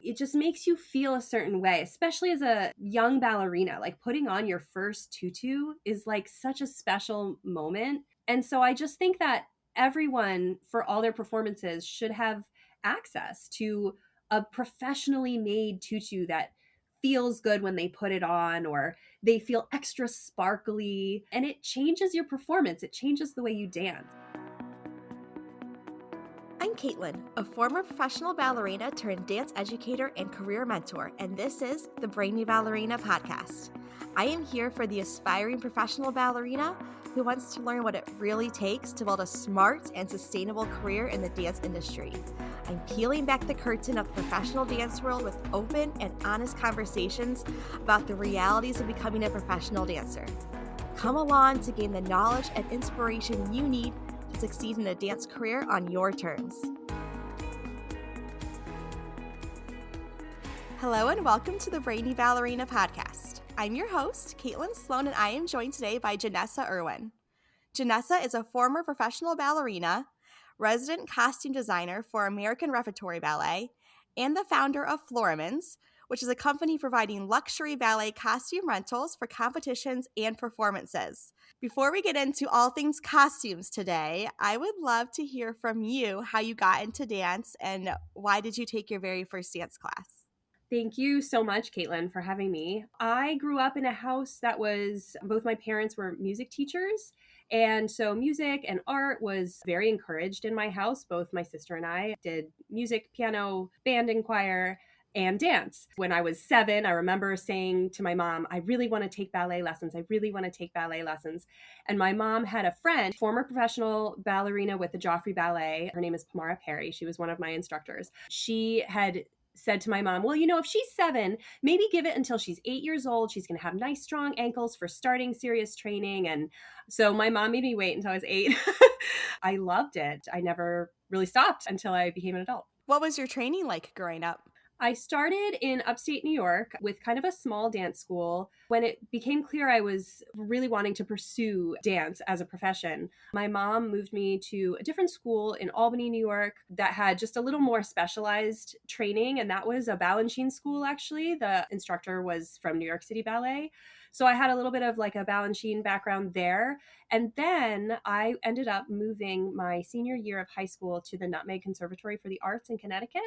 it just makes you feel a certain way, especially as a young ballerina. Like putting on your first tutu is like such a special moment. And so I just think that everyone, for all their performances, should have access to a professionally made tutu that feels good when they put it on, or they feel extra sparkly, and it changes your performance. It changes the way you dance. I'm Caitlin, a former professional ballerina turned dance educator and career mentor, and this is the Brainy Ballerina Podcast. I am here for the aspiring professional ballerina who wants to learn what it really takes to build a smart and sustainable career in the dance industry. I'm peeling back the curtain of the professional dance world with open and honest conversations about the realities of becoming a professional dancer. Come along to gain the knowledge and inspiration you need to succeed in a dance career on your terms. Hello and welcome to the Brainy Ballerina Podcast. I'm your host, Caitlin Sloan, and I am joined today by Janessa Urwin. Janessa is a former professional ballerina, resident costume designer for American Repertory Ballet, and the founder of Florimund, which is a company providing luxury ballet costume rentals for competitions and performances. Before we get into all things costumes today, I would love to hear from you how you got into dance and why did you take your very first dance class? Thank you so much, Caitlin, for having me. I grew up in a house that was, both my parents were music teachers. And so music and art was very encouraged in my house. Both my sister and I did music, piano, band and choir, and dance. When I was 7, I remember saying to my mom, I really want to take ballet lessons. I really want to take ballet lessons. And my mom had a friend, former professional ballerina with the Joffrey Ballet. Her name is Pamara Perry. She was one of my instructors. She had said to my mom, well, if she's 7, maybe give it until she's 8 years old. She's going to have nice, strong ankles for starting serious training. And so my mom made me wait until I was 8. I loved it. I never really stopped until I became an adult. What was your training like growing up? I started in upstate New York with kind of a small dance school. When it became clear I was really wanting to pursue dance as a profession, my mom moved me to a different school in Albany, New York that had just a little more specialized training. And that was a Balanchine school, actually. The instructor was from New York City Ballet. So I had a little bit of like a Balanchine background there. And then I ended up moving my senior year of high school to the Nutmeg Conservatory for the Arts in Connecticut.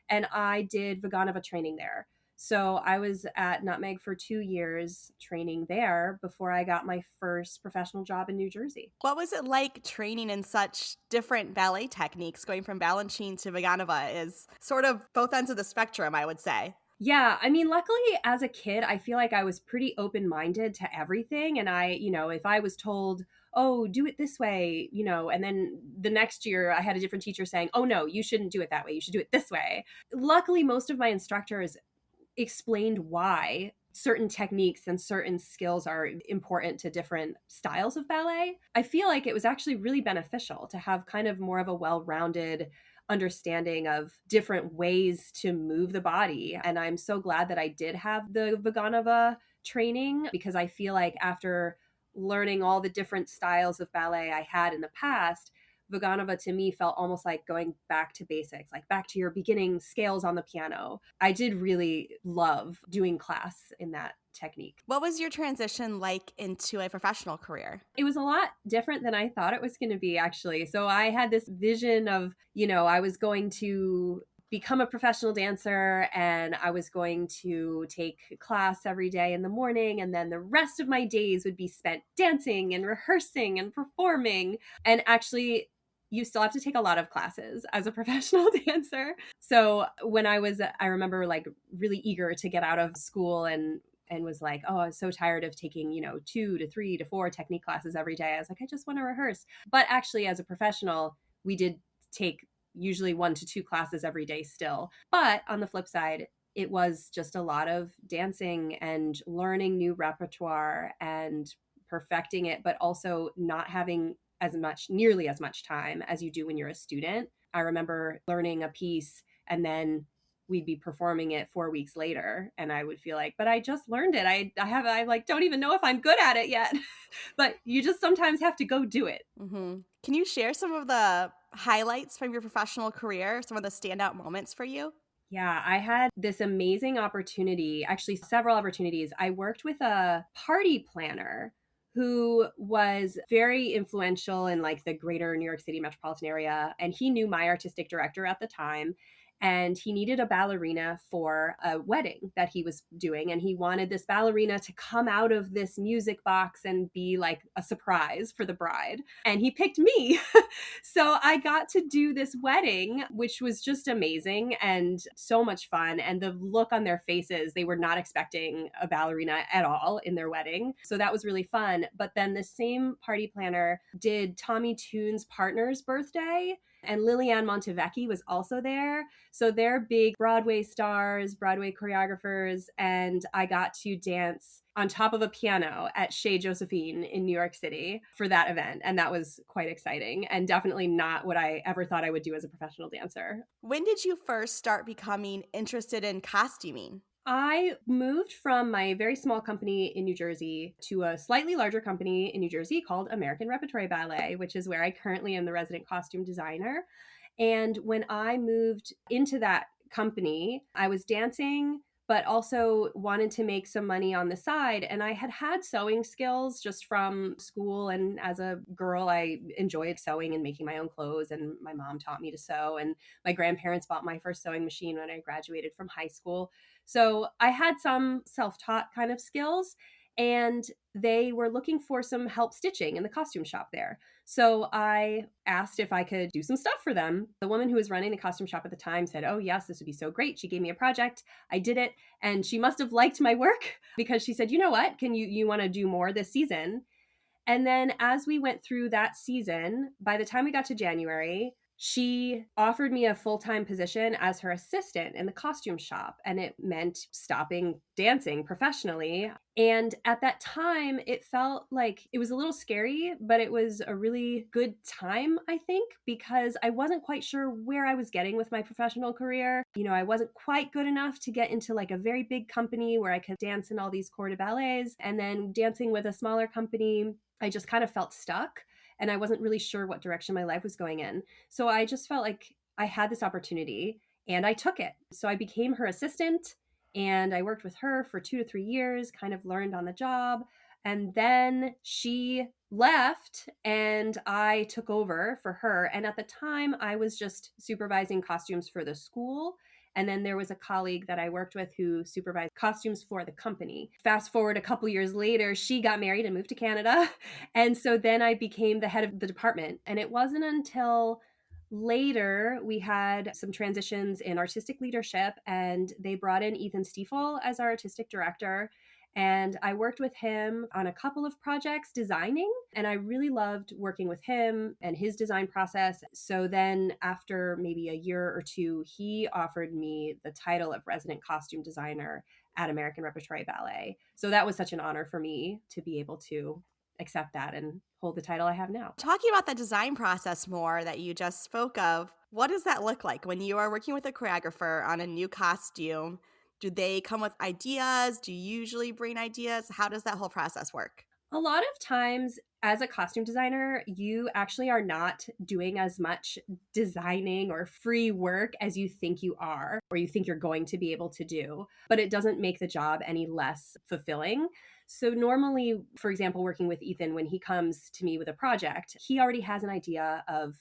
And I did Vaganova training there. So I was at Nutmeg for 2 years training there before I got my first professional job in New Jersey. What was it like training in such different ballet techniques? Going from Balanchine to Vaganova is sort of both ends of the spectrum, I would say. Yeah, luckily as a kid, I feel like I was pretty open-minded to everything. And if I was told, oh, do it this way, and then the next year I had a different teacher saying, oh, no, you shouldn't do it that way. You should do it this way. Luckily, most of my instructors explained why certain techniques and certain skills are important to different styles of ballet. I feel like it was actually really beneficial to have kind of more of a well-rounded understanding of different ways to move the body. And I'm so glad that I did have the Vaganova training, because I feel like after learning all the different styles of ballet I had in the past, Vaganova to me felt almost like going back to basics, like back to your beginning scales on the piano. I did really love doing class in that technique. What was your transition like into a professional career? It was a lot different than I thought it was going to be, actually. So I had this vision of, I was going to become a professional dancer and I was going to take class every day in the morning. And then the rest of my days would be spent dancing and rehearsing and performing. And actually, you still have to take a lot of classes as a professional dancer. So when I remember like really eager to get out of school and was like, oh, I was so tired of taking, 2 to 3 to 4 technique classes every day. I was like, I just want to rehearse. But actually, as a professional, we did take usually 1 to 2 classes every day still. But on the flip side, it was just a lot of dancing and learning new repertoire and perfecting it, but also not having nearly as much time as you do when you're a student. I remember learning a piece and then we'd be performing it 4 weeks later and I would feel like, but I just learned it. I don't even know if I'm good at it yet. But you just sometimes have to go do it. Mm-hmm. Can you share some of the highlights from your professional career, some of the standout moments for you? Yeah, I had this amazing opportunity, actually, several opportunities. I worked with a party planner who was very influential in like the greater New York City metropolitan area. And he knew my artistic director at the time. And he needed a ballerina for a wedding that he was doing. And he wanted this ballerina to come out of this music box and be like a surprise for the bride. And he picked me. So I got to do this wedding, which was just amazing and so much fun. And the look on their faces, they were not expecting a ballerina at all in their wedding. So that was really fun. But then the same party planner did Tommy Tune's partner's birthday. And Liliane Montevecchi was also there. So they're big Broadway stars, Broadway choreographers. And I got to dance on top of a piano at Chez Josephine in New York City for that event. And that was quite exciting and definitely not what I ever thought I would do as a professional dancer. When did you first start becoming interested in costuming? I moved from my very small company in New Jersey to a slightly larger company in New Jersey called American Repertory Ballet, which is where I currently am the resident costume designer. And when I moved into that company, I was dancing, but also wanted to make some money on the side. And I had sewing skills just from school. And as a girl, I enjoyed sewing and making my own clothes. And my mom taught me to sew. And my grandparents bought my first sewing machine when I graduated from high school. So I had some self-taught kind of skills. And they were looking for some help stitching in the costume shop there. So I asked if I could do some stuff for them. The woman who was running the costume shop at the time said, "Oh, yes, this would be so great." She gave me a project. I did it. And she must have liked my work because she said, "You know what? Can you want to do more this season?" And then as we went through that season, by the time we got to January, she offered me a full-time position as her assistant in the costume shop. And it meant stopping dancing professionally. And at that time, it felt like it was a little scary, but it was a really good time, I think, because I wasn't quite sure where I was getting with my professional career. You know, I wasn't quite good enough to get into like a very big company where I could dance in all these corps de ballets. And then dancing with a smaller company, I just kind of felt stuck and I wasn't really sure what direction my life was going in. So I just felt like I had this opportunity and I took it. So I became her assistant and I worked with her for 2 to 3 years, kind of learned on the job. And then she left and I took over for her. And at the time, I was just supervising costumes for the school. And then there was a colleague that I worked with who supervised costumes for the company. Fast forward a couple years later, she got married and moved to Canada. And so then I became the head of the department. And it wasn't until later we had some transitions in artistic leadership and they brought in Ethan Stiefel as our artistic director. And I worked with him on a couple of projects designing, and I really loved working with him and his design process. So then, after maybe a year or two, he offered me the title of resident costume designer at American Repertory Ballet. So that was such an honor for me to be able to accept that and hold the title I have now. Talking about the design process more that you just spoke of, what does that look like when you are working with a choreographer on a new costume? Do they come with ideas? Do you usually bring ideas? How does that whole process work? A lot of times, as a costume designer, you actually are not doing as much designing or free work as you think you are, or you think you're going to be able to do, but it doesn't make the job any less fulfilling. So, normally, for example, working with Ethan, when he comes to me with a project, he already has an idea of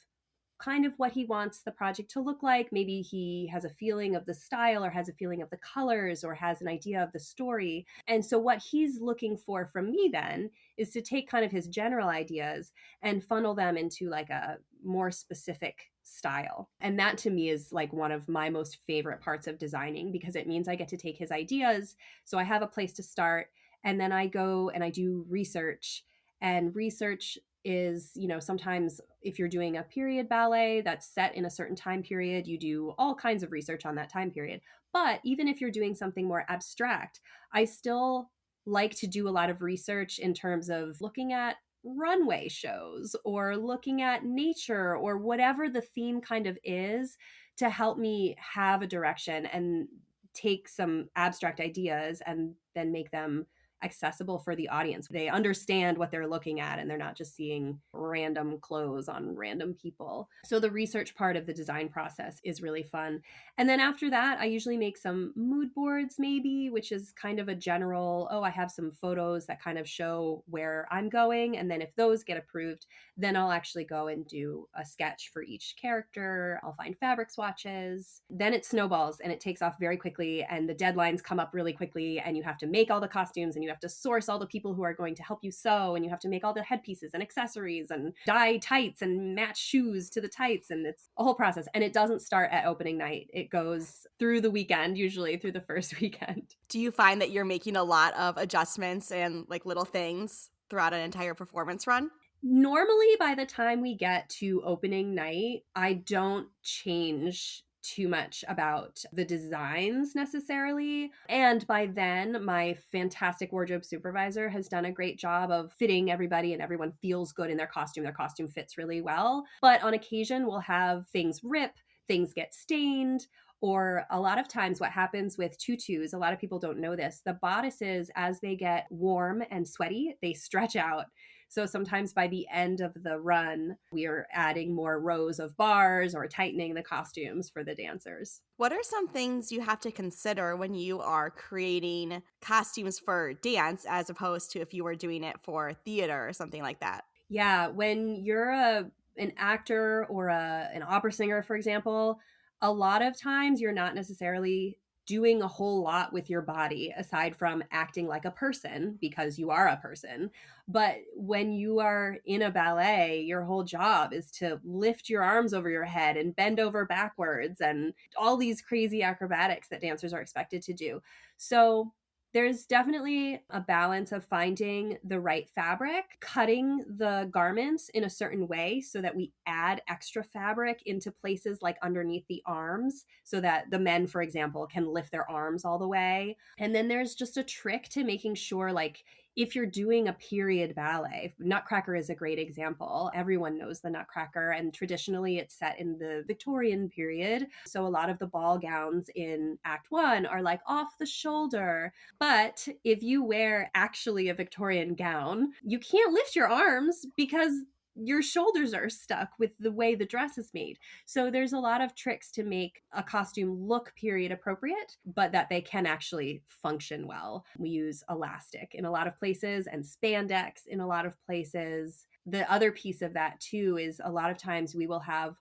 kind of what he wants the project to look like. Maybe he has a feeling of the style or has a feeling of the colors or has an idea of the story. And so what he's looking for from me then is to take kind of his general ideas and funnel them into like a more specific style. And that to me is like one of my most favorite parts of designing because it means I get to take his ideas. So I have a place to start and then I go and I do research. And research is, you know, sometimes if you're doing a period ballet that's set in a certain time period, you do all kinds of research on that time period. But even if you're doing something more abstract, I still like to do a lot of research in terms of looking at runway shows or looking at nature or whatever the theme kind of is to help me have a direction and take some abstract ideas and then make them accessible for the audience. They understand what they're looking at and they're not just seeing random clothes on random people. So the research part of the design process is really fun. And then after that, I usually make some mood boards maybe, which is kind of a general, oh, I have some photos that kind of show where I'm going. And then if those get approved, then I'll actually go and do a sketch for each character. I'll find fabric swatches. Then it snowballs and it takes off very quickly and the deadlines come up really quickly and you have to make all the costumes and you have to source all the people who are going to help you sew and you have to make all the headpieces and accessories and dye tights and match shoes to the tights, and it's a whole process. And it doesn't start at opening night. It goes through the weekend, usually through the first weekend. Do you find that you're making a lot of adjustments and like little things throughout an entire performance run? Normally, by the time we get to opening night, I don't change too much about the designs necessarily. And by then, my fantastic wardrobe supervisor has done a great job of fitting everybody and everyone feels good in their costume. Their costume fits really well. But on occasion, we'll have things rip, things get stained. Or a lot of times what happens with tutus, a lot of people don't know this, the bodices, as they get warm and sweaty, they stretch out. So sometimes by the end of the run, we are adding more rows of bars or tightening the costumes for the dancers. What are some things you have to consider when you are creating costumes for dance as opposed to if you were doing it for theater or something like that? Yeah, when you're an actor or an opera singer, for example, a lot of times you're not necessarily doing a whole lot with your body aside from acting like a person because you are a person. But when you are in a ballet, your whole job is to lift your arms over your head and bend over backwards and all these crazy acrobatics that dancers are expected to do. So there's definitely a balance of finding the right fabric, cutting the garments in a certain way so that we add extra fabric into places like underneath the arms so that the men, for example, can lift their arms all the way. And then there's just a trick to making sure, like, if you're doing a period ballet, Nutcracker is a great example. Everyone knows the Nutcracker, and traditionally it's set in the Victorian period. So a lot of the ball gowns in Act 1 are like off the shoulder. But if you wear actually a Victorian gown, you can't lift your arms because your shoulders are stuck with the way the dress is made. So there's a lot of tricks to make a costume look period appropriate, but that they can actually function well. We use elastic in a lot of places and spandex in a lot of places. The other piece of that too is a lot of times we will have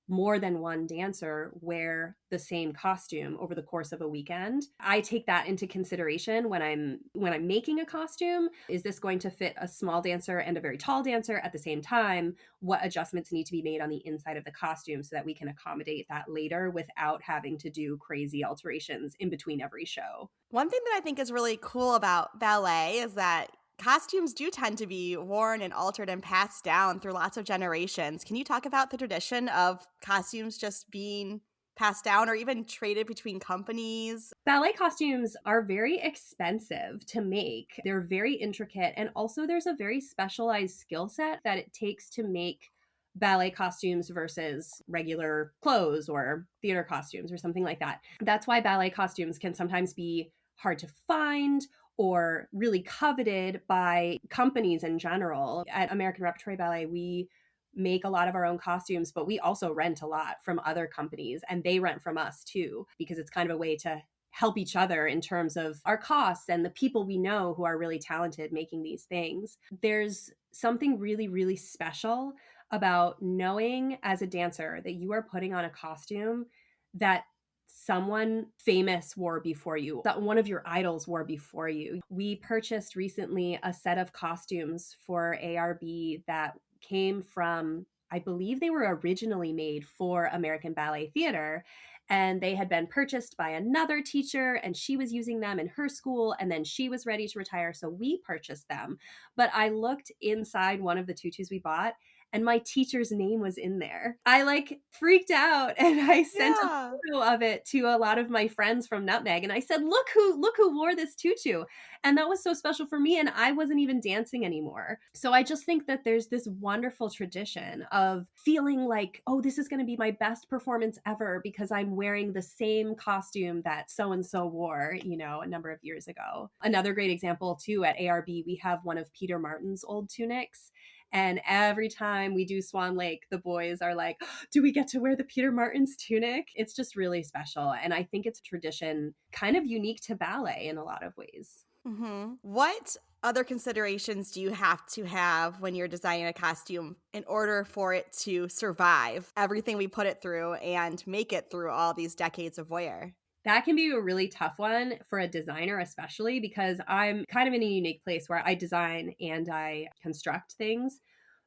more than one dancer wear the same costume over the course of a weekend. I take that into consideration when I'm making a costume. Is this going to fit a small dancer and a very tall dancer at the same time? What adjustments need to be made on the inside of the costume so that we can accommodate that later without having to do crazy alterations in between every show? One thing that I think is really cool about ballet is that costumes do tend to be worn and altered and passed down through lots of generations. Can you talk about the tradition of costumes just being passed down or even traded between companies? Ballet costumes are very expensive to make. They're very intricate, and also there's a very specialized skill set that it takes to make ballet costumes versus regular clothes or theater costumes or something like that. That's why ballet costumes can sometimes be hard to find or really coveted by companies in general. At American Repertory Ballet, we make a lot of our own costumes, but we also rent a lot from other companies, and they rent from us too, because it's kind of a way to help each other in terms of our costs and the people we know who are really talented making these things. There's something really, really special about knowing as a dancer that you are putting on a costume that someone famous wore before you, that one of your idols wore before you. We purchased recently a set of costumes for ARB that came from, I believe they were originally made for American Ballet Theater, and they had been purchased by another teacher and she was using them in her school, and then she was ready to retire, so we purchased them. But I looked inside one of the tutus we bought, and my teacher's name was in there. I like freaked out and I sent a Yeah. photo of it to a lot of my friends from Nutmeg and I said, look who wore this tutu. And that was so special for me. And I wasn't even dancing anymore. So I just think that there's this wonderful tradition of feeling like, oh, this is going to be my best performance ever because I'm wearing the same costume that so-and-so wore, a number of years ago. Another great example too, at ARB, we have one of Peter Martin's old tunics. And every time we do Swan Lake, the boys are like, do we get to wear the Peter Martin's tunic? It's just really special. And I think it's a tradition kind of unique to ballet in a lot of ways. Mm-hmm. What other considerations do you have to have when you're designing a costume in order for it to survive everything we put it through and make it through all these decades of wear? That can be a really tough one for a designer, especially because I'm kind of in a unique place where I design and I construct things.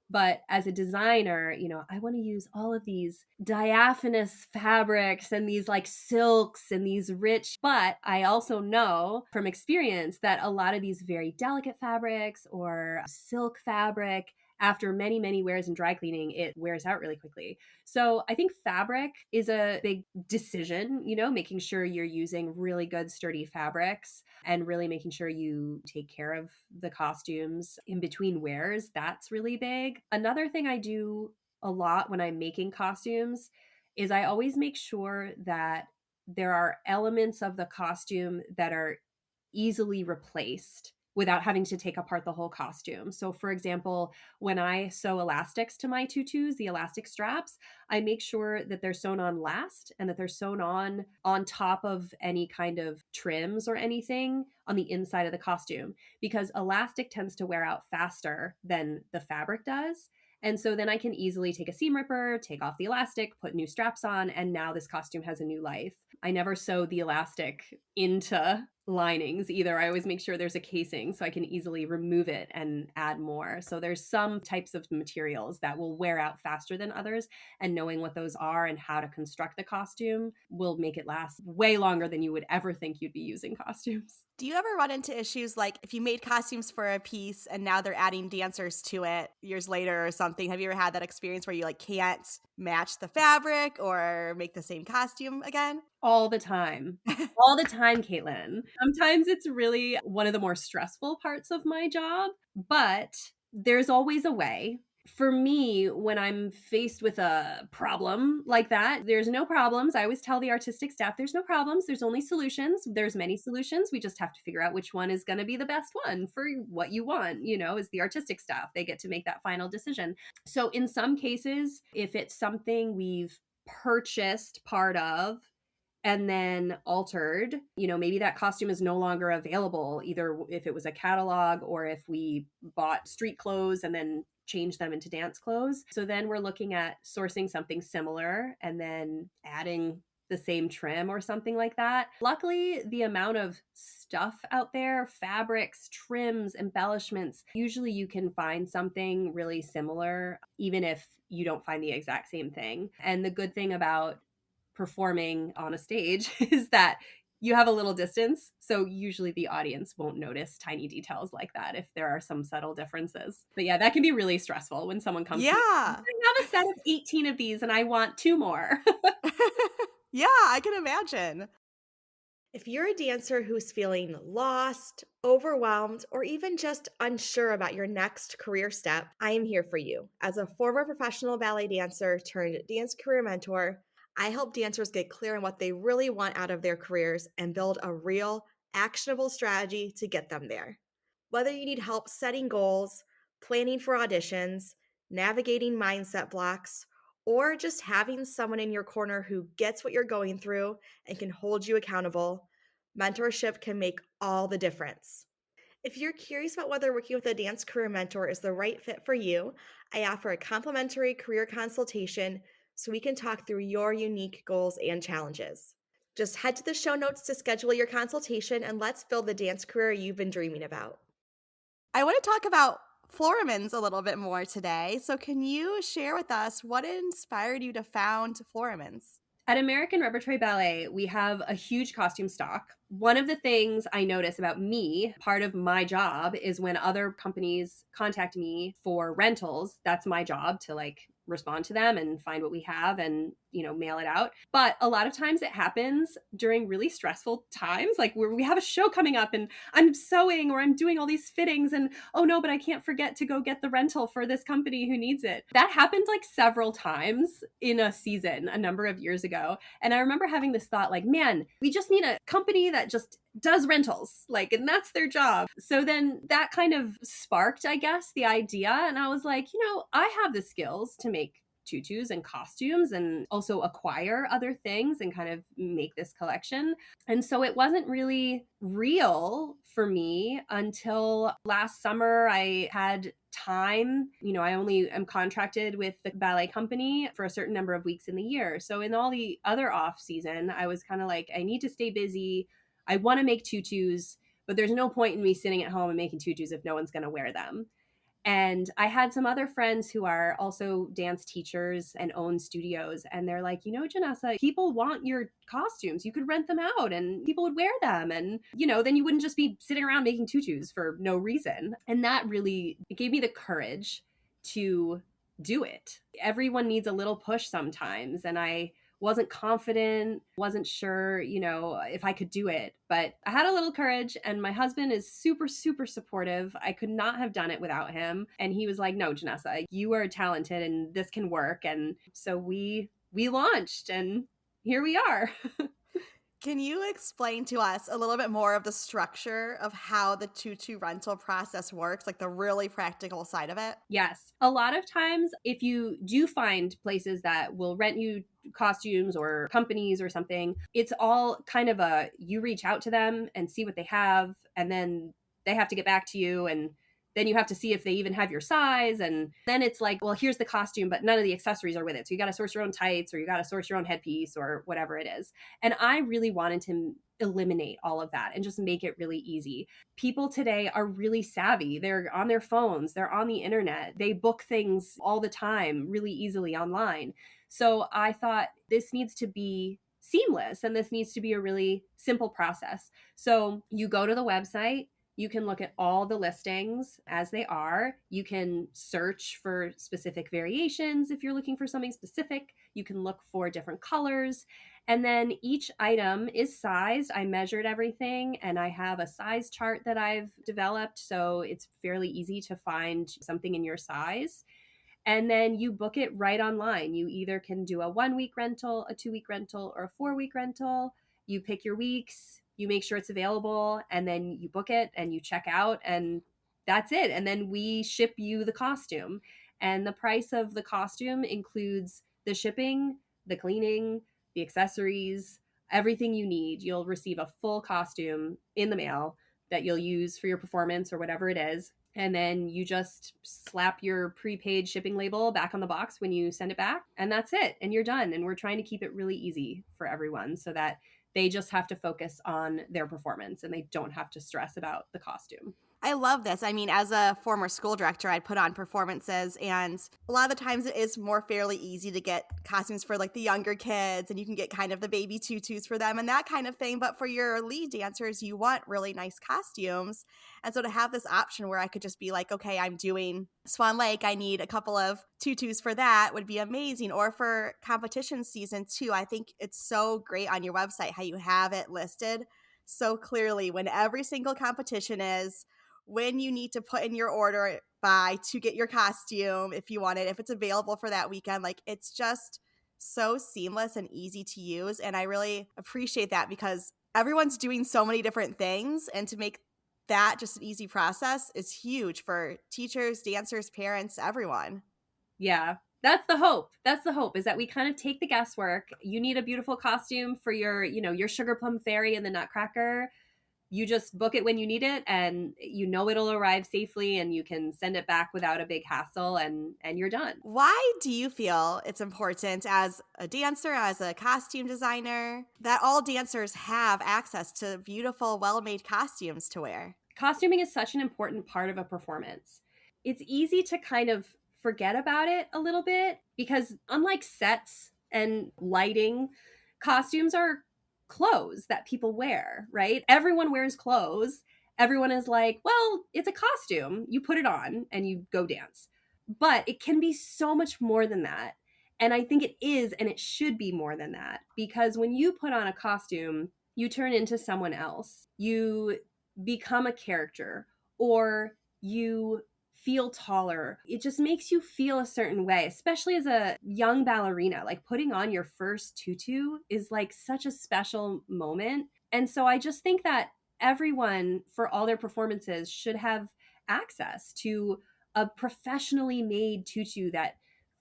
But as a designer, I want to use all of these diaphanous fabrics and these like silks and these rich, but I also know from experience that a lot of these very delicate fabrics or silk fabric, after many, many wears and dry cleaning, it wears out really quickly. So I think fabric is a big decision, making sure you're using really good, sturdy fabrics and really making sure you take care of the costumes in between wears. That's really big. Another thing I do a lot when I'm making costumes is I always make sure that there are elements of the costume that are easily replaced without having to take apart the whole costume. So for example, when I sew elastics to my tutus, the elastic straps, I make sure that they're sewn on last and that they're sewn on top of any kind of trims or anything on the inside of the costume, because elastic tends to wear out faster than the fabric does. And so then I can easily take a seam ripper, take off the elastic, put new straps on, and now this costume has a new life. I never sew the elastic into linings either. I always make sure there's a casing so I can easily remove it and add more. So there's some types of materials that will wear out faster than others, and knowing what those are and how to construct the costume will make it last way longer than you would ever think you'd be using costumes. Do you ever run into issues like if you made costumes for a piece and now they're adding dancers to it years later or something? Have you ever had that experience where you like can't match the fabric or make the same costume again? All the time. All the time, Caitlin. Sometimes it's really one of the more stressful parts of my job, but there's always a way. For me, when I'm faced with a problem like that, there's no problems. I always tell the artistic staff, there's no problems. There's only solutions. There's many solutions. We just have to figure out which one is going to be the best one for what you want, as the artistic staff. They get to make that final decision. So in some cases, if it's something we've purchased part of and then altered, maybe that costume is no longer available, either if it was a catalog or if we bought street clothes and then changed them into dance clothes. So then we're looking at sourcing something similar and then adding the same trim or something like that. Luckily, the amount of stuff out there, fabrics, trims, embellishments, usually you can find something really similar, even if you don't find the exact same thing. And the good thing about performing on a stage is that you have a little distance. So usually the audience won't notice tiny details like that if there are some subtle differences. But yeah, that can be really stressful when someone comes to me, I have a set of 18 of these and I want 2 more. Yeah, I can imagine. If you're a dancer who's feeling lost, overwhelmed, or even just unsure about your next career step, I am here for you. As a former professional ballet dancer turned dance career mentor, I help dancers get clear on what they really want out of their careers and build a real, actionable strategy to get them there. Whether you need help setting goals, planning for auditions, navigating mindset blocks, or just having someone in your corner who gets what you're going through and can hold you accountable, mentorship can make all the difference. If you're curious about whether working with a dance career mentor is the right fit for you, I offer a complimentary career consultation so we can talk through your unique goals and challenges. Just head to the show notes to schedule your consultation and let's build the dance career you've been dreaming about. I want to talk about Florimund's a little bit more today. So can you share with us what inspired you to found Florimund's? At American Repertory Ballet, we have a huge costume stock. One of the things I notice about me, part of my job, is when other companies contact me for rentals, that's my job to like respond to them and find what we have and, mail it out. But a lot of times it happens during really stressful times, like where we have a show coming up and I'm sewing or I'm doing all these fittings and, oh no, but I can't forget to go get the rental for this company who needs it. That happened like several times in a season a number of years ago. And I remember having this thought like, man, we just need a company that just does rentals, like, and that's their job. So then that kind of sparked, I guess, the idea. And I was like, I have the skills to make tutus and costumes and also acquire other things and kind of make this collection. And so it wasn't really real for me until last summer. I had time. I only am contracted with the ballet company for a certain number of weeks in the year. So in all the other off season, I was kind of like, I need to stay busy. I want to make tutus, but there's no point in me sitting at home and making tutus if no one's going to wear them. And I had some other friends who are also dance teachers and own studios. And they're like, Janessa, people want your costumes. You could rent them out and people would wear them. And, then you wouldn't just be sitting around making tutus for no reason. And that really gave me the courage to do it. Everyone needs a little push sometimes. And I wasn't confident, wasn't sure, if I could do it, but I had a little courage and my husband is super, super supportive. I could not have done it without him. And he was like, no, Janessa, you are talented and this can work. And so we launched and here we are. Can you explain to us a little bit more of the structure of how the tutu rental process works, like the really practical side of it? Yes. A lot of times, if you do find places that will rent you costumes or companies or something, it's all kind of you reach out to them and see what they have, and then they have to get back to you, and then you have to see if they even have your size. And then it's like, well, here's the costume, but none of the accessories are with it. So you got to source your own tights or you got to source your own headpiece or whatever it is. And I really wanted to eliminate all of that and just make it really easy. People today are really savvy. They're on their phones. They're on the internet. They book things all the time really easily online. So I thought this needs to be seamless and this needs to be a really simple process. So you go to the website. You can look at all the listings as they are. You can search for specific variations if you're looking for something specific. You can look for different colors. And then each item is sized. I measured everything and I have a size chart that I've developed. So it's fairly easy to find something in your size. And then you book it right online. You either can do a 1 week rental, a 2 week rental, or a 4 week rental. You pick your weeks. You make sure it's available and then you book it and you check out and that's it. And then we ship you the costume. And the price of the costume includes the shipping, the cleaning, the accessories, everything you need. You'll receive a full costume in the mail that you'll use for your performance or whatever it is. And then you just slap your prepaid shipping label back on the box when you send it back. And that's it. And you're done. And we're trying to keep it really easy for everyone so that they just have to focus on their performance and they don't have to stress about the costume. I love this. I mean, as a former school director, I'd put on performances, and a lot of the times it is more fairly easy to get costumes for like the younger kids, and you can get kind of the baby tutus for them and that kind of thing. But for your lead dancers, you want really nice costumes. And so to have this option where I could just be like, okay, I'm doing Swan Lake, I need a couple of tutus for that would be amazing. Or for competition season too, I think it's so great on your website how you have it listed so clearly when every single competition is, when you need to put in your order by to get your costume if you want it, if it's available for that weekend. Like, it's just so seamless and easy to use. And I really appreciate that because everyone's doing so many different things. And to make that just an easy process is huge for teachers, dancers, parents, everyone. Yeah. That's the hope. That's the hope, is that we kind of take the guesswork. You need a beautiful costume for your, your sugar plum fairy and the Nutcracker. You just book it when you need it and it'll arrive safely and you can send it back without a big hassle and you're done. Why do you feel it's important as a dancer, as a costume designer, that all dancers have access to beautiful, well-made costumes to wear? Costuming is such an important part of a performance. It's easy to kind of forget about it a little bit because unlike sets and lighting, Costumes are clothes that people wear, right? Everyone wears clothes. Everyone is like, well, it's a costume. You put it on and you go dance. But it can be so much more than that. And I think it is, and it should be more than that, because when you put on a costume, you turn into someone else. You become a character, or you feel taller. It just makes you feel a certain way, especially as a young ballerina. Like putting on your first tutu is like such a special moment. And so I just think that everyone, for all their performances, should have access to a professionally made tutu that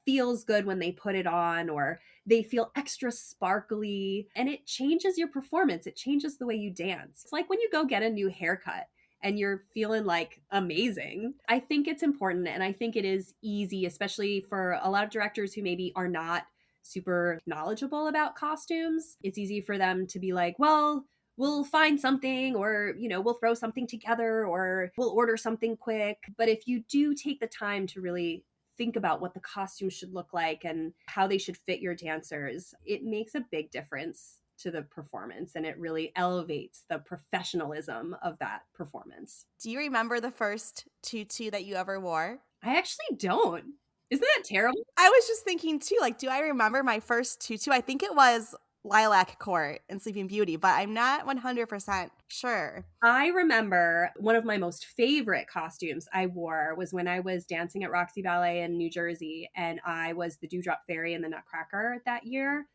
feels good when they put it on, or they feel extra sparkly, and it changes your performance. It changes the way you dance. It's like when you go get a new haircut and you're feeling like amazing. I think it's important, and I think it is easy, especially for a lot of directors who maybe are not super knowledgeable about costumes. It's easy for them to be like, well, we'll find something, or, we'll throw something together, or we'll order something quick. But if you do take the time to really think about what the costume should look like and how they should fit your dancers, it makes a big difference to the performance, and it really elevates the professionalism of that performance. Do you remember the first tutu that you ever wore? I actually don't. Isn't that terrible? I was just thinking too, like, do I remember my first tutu? I think it was Lilac Court in Sleeping Beauty, but I'm not 100% sure. I remember one of my most favorite costumes I wore was when I was dancing at Roxy Ballet in New Jersey, and I was the Dewdrop Fairy and the Nutcracker that year.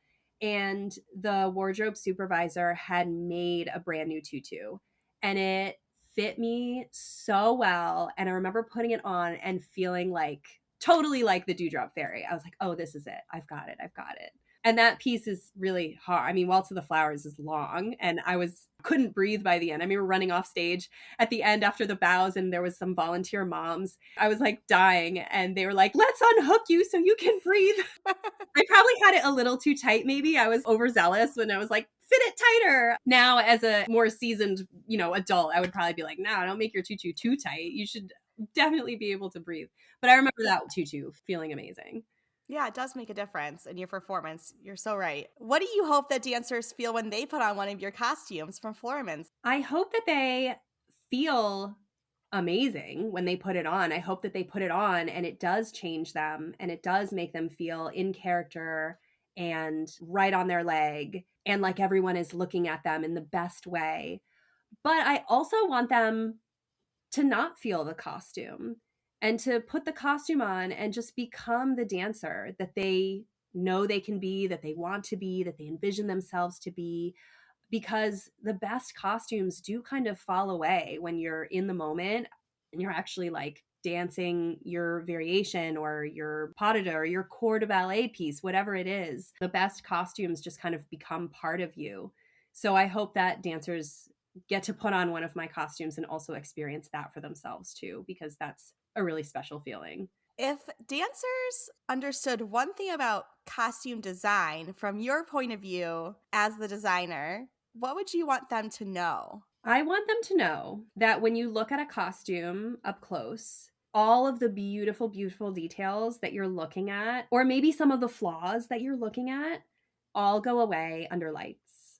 And the wardrobe supervisor had made a brand new tutu, and it fit me so well. And I remember putting it on and feeling like totally like the Dewdrop Fairy. I was like, oh, this is it. I've got it. I've got it. And that piece is really hard. I mean, Waltz of the Flowers is long, and I couldn't breathe by the end. I mean, we were running off stage at the end after the bows, and there was some volunteer moms. I was like dying, and they were like, let's unhook you so you can breathe. I probably had it a little too tight, maybe. I was overzealous when I was like, fit it tighter. Now, as a more seasoned, adult, I would probably be like, no, don't make your tutu too tight. You should definitely be able to breathe. But I remember that tutu feeling amazing. Yeah, it does make a difference in your performance. You're so right. What do you hope that dancers feel when they put on one of your costumes from Florimund? I hope that they feel amazing when they put it on. I hope that they put it on and it does change them, and it does make them feel in character and right on their leg, and like everyone is looking at them in the best way. But I also want them to not feel the costume, and to put the costume on and just become the dancer that they know they can be, that they want to be, that they envision themselves to be. Because the best costumes do kind of fall away when you're in the moment and you're actually like dancing your variation or your pas de deux or your corps de ballet piece, whatever it is. The best costumes just kind of become part of you. So I hope that dancers get to put on one of my costumes and also experience that for themselves too, because that's a really special feeling. If dancers understood one thing about costume design from your point of view as the designer, what would you want them to know? I want them to know that when you look at a costume up close, all of the beautiful, beautiful details that you're looking at, or maybe some of the flaws that you're looking at, all go away under lights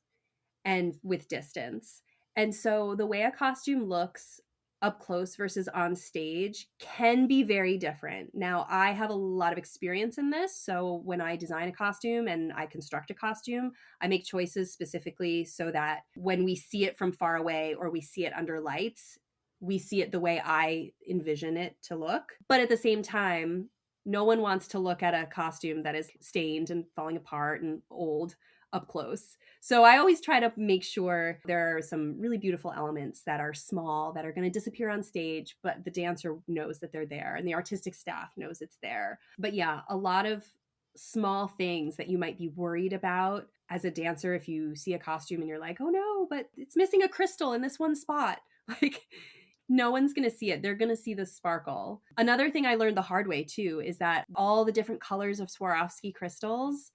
and with distance. And so the way a costume looks up close versus on stage can be very different. Now, I have a lot of experience in this. So when I design a costume and I construct a costume, I make choices specifically so that when we see it from far away or we see it under lights, we see it the way I envision it to look. But at the same time, no one wants to look at a costume that is stained and falling apart and old up close. So I always try to make sure there are some really beautiful elements that are small, that are going to disappear on stage, but the dancer knows that they're there and the artistic staff knows it's there. But yeah, a lot of small things that you might be worried about as a dancer if you see a costume and you're like, oh no, but it's missing a crystal in this one spot. Like, no one's going to see it. They're going to see the sparkle. Another thing I learned the hard way too is that all the different colors of Swarovski crystals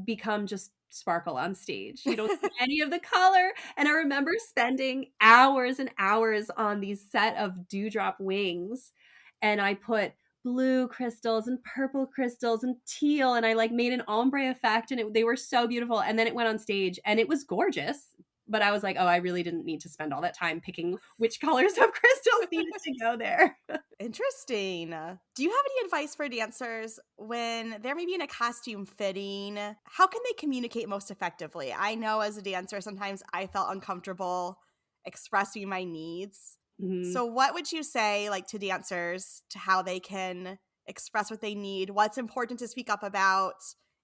become just sparkle on stage. You don't see any of the color. And I remember spending hours and hours on these set of dewdrop wings, and I put blue crystals and purple crystals and teal. And I like made an ombre effect and they were so beautiful. And then it went on stage and it was gorgeous. But I was like, oh, I really didn't need to spend all that time picking which colors of crystals needed to go there. Interesting. Do you have any advice for dancers when they're maybe in a costume fitting? How can they communicate most effectively? I know as a dancer, sometimes I felt uncomfortable expressing my needs. Mm-hmm. So what would you say like to dancers to how they can express what they need? What's important to speak up about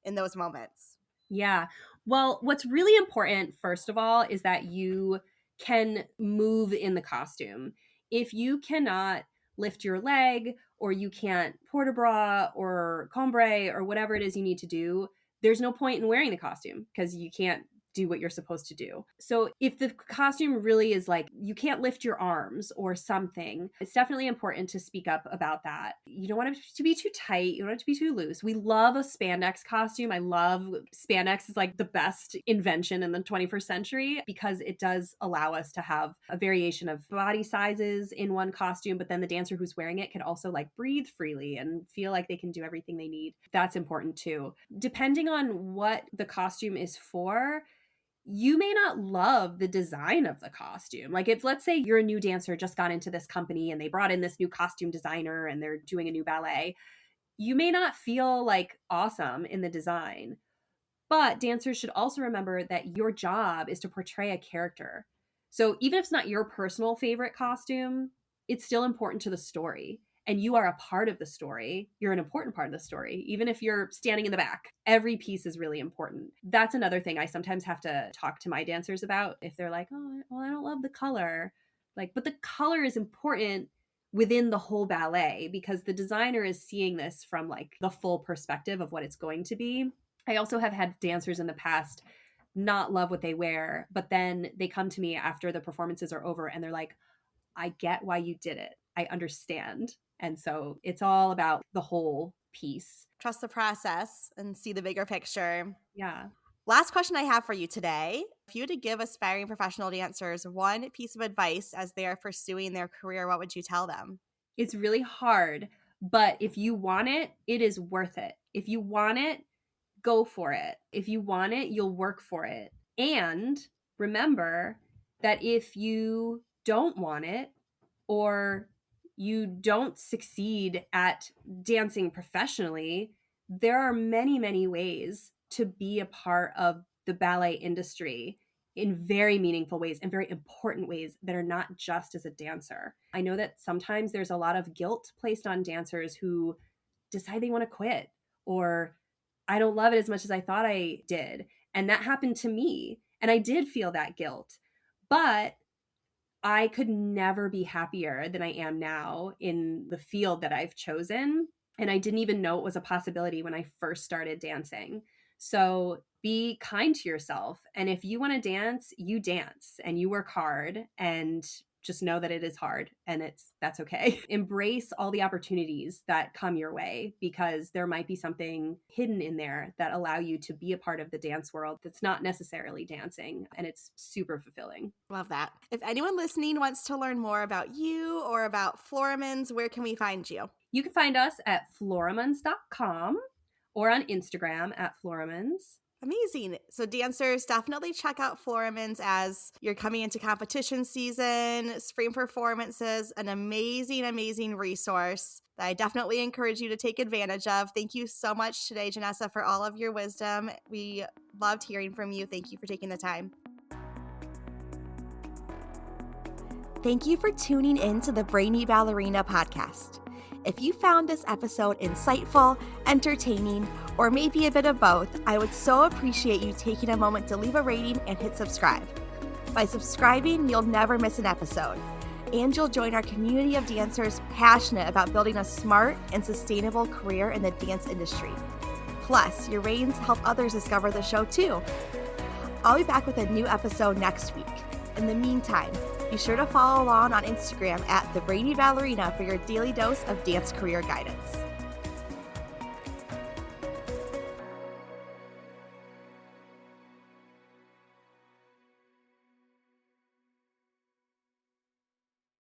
in those moments? Yeah. Well, what's really important, first of all, is that you can move in the costume. If you cannot lift your leg or you can't port a bras or cambrai or whatever it is you need to do, there's no point in wearing the costume because you can't do what you're supposed to do. So if the costume really is like you can't lift your arms or something, it's definitely important to speak up about that. You don't want it to be too tight. You don't want it to be too loose. We love a spandex costume. I love spandex is like the best invention in the 21st century because it does allow us to have a variation of body sizes in one costume, but then the dancer who's wearing it can also like breathe freely and feel like they can do everything they need. That's important too. Depending on what the costume is for, you may not love the design of the costume. Like if, let's say you're a new dancer, just got into this company and they brought in this new costume designer and they're doing a new ballet, you may not feel like awesome in the design. But dancers should also remember that your job is to portray a character. So even if it's not your personal favorite costume, it's still important to the story. And you are a part of the story. You're an important part of the story, even if you're standing in the back. Every piece is really important. That's another thing I sometimes have to talk to my dancers about. If they're like, oh, well, I don't love the color. Like, but the color is important within the whole ballet because the designer is seeing this from like the full perspective of what it's going to be. I also have had dancers in the past not love what they wear, but then they come to me after the performances are over and they're like, I get why you did it. I understand. And so it's all about the whole piece. Trust the process and see the bigger picture. Yeah. Last question I have for you today. If you had to give aspiring professional dancers one piece of advice as they are pursuing their career, what would you tell them? It's really hard, but if you want it, it is worth it. If you want it, go for it. If you want it, you'll work for it. And remember that if you don't want it or you don't succeed at dancing professionally, there are many, many ways to be a part of the ballet industry in very meaningful ways and very important ways that are not just as a dancer. I know that sometimes there's a lot of guilt placed on dancers who decide they want to quit or I don't love it as much as I thought I did. And that happened to me. And I did feel that guilt. But I could never be happier than I am now in the field that I've chosen. And I didn't even know it was a possibility when I first started dancing. So be kind to yourself. And if you want to dance, you dance and you work hard and just know that it is hard and that's okay. Embrace all the opportunities that come your way because there might be something hidden in there that allow you to be a part of the dance world that's not necessarily dancing, and it's super fulfilling. Love that. If anyone listening wants to learn more about you or about Florimund's, where can we find you? You can find us at florimunds.com or on Instagram at Florimund's. Amazing. So dancers, definitely check out Florimund's as you're coming into competition season, spring performances, an amazing, amazing resource that I definitely encourage you to take advantage of. Thank you so much today, Janessa, for all of your wisdom. We loved hearing from you. Thank you for taking the time. Thank you for tuning in to the Brainy Ballerina Podcast. If you found this episode insightful, entertaining, or maybe a bit of both, I would so appreciate you taking a moment to leave a rating and hit subscribe. By subscribing, you'll never miss an episode, and you'll join our community of dancers passionate about building a smart and sustainable career in the dance industry. Plus, your ratings help others discover the show too. I'll be back with a new episode next week. In the meantime, be sure to follow along on Instagram at The Brainy Ballerina for your daily dose of dance career guidance.